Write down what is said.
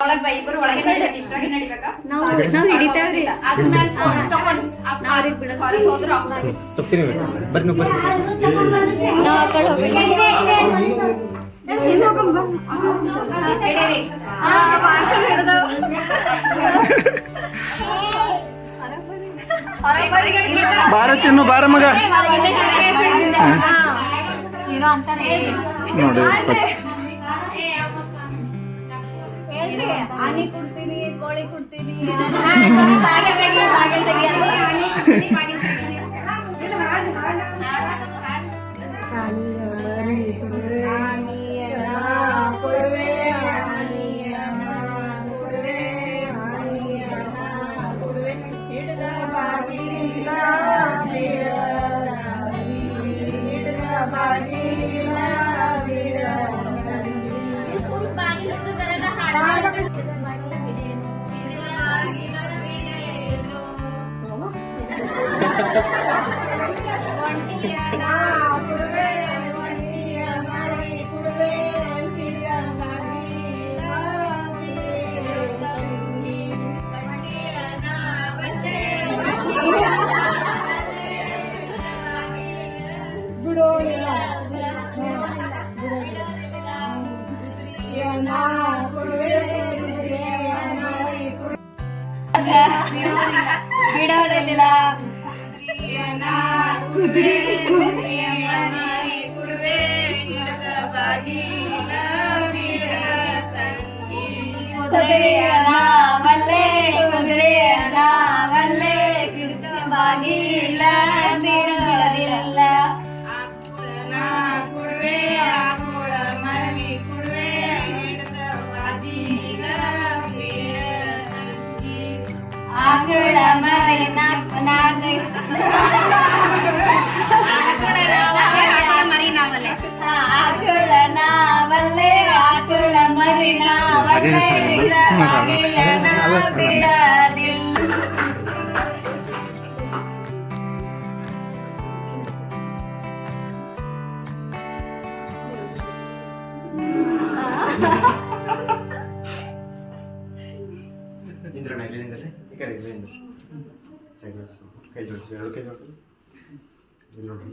ಒಳಗ್ ಬೈ ಇಬ್ಬರು ಒಳಗೆ ನಡಿಬೇಕು ಇಷ್ಟ್ರಾಗಿ ನಡಿಬೇಕಾ ನಾವು ಹಿಡಿತೇವ್ರಿ ಆದ್ಮೇಲೆ ತಗೊಂಡು ಹೊರಗೆ ಹೋದ್ರು ತಪ್ತೀನಿ ಬರ್ರಿ ನೀವು ಬರ್ರಿ ನಾವು ಆ ಕಡೆ ಹೋಗ್ಬೇಕು ಬಾರ ಚಿನ್ನು ಬಾರ ಮಗ ಏನೋ ಅಂತಾರೆ ನೋಡಿ ಹೇಳ್ರಿ ಆನಿ ಕೊಡ್ತೀನಿ ಕೋಳಿ ಕೊಡ್ತೀನಿ ಬಿಡೋದಿಲ್ಲ ಕುದುರೆಯನ ವಲ್ಲೆ ಕುದುರೆಯನ ವಲ್ಲೆ ಕಿಡಿತ ಬಾಗಿಲ ಬಿಡೋದಿಲ್ಲ ಆಕಳ ಮರಿ ಆಕಳ ನಾವಲ್ಲೇ ಆಕಳ ಮರಿ ನಾವಲ್ಲೇ ಬಿಡೋದಿಲ್ಲ ಇಂದ್ರಣ್ಣ ಇಲ್ಲಿ ನಿಂದ್ರಿ ಈ ಕಡೆ ಇಲ್ಲಿ ನಿಂದ್ರಿ ಸೈಡ್ ಕೈ ಜೋಡಿಸಿ ಎರಡು ಕೈ ಜೋಡಿಸಿ ಇಲ್ಲಿ ನೋಡ್ರಿ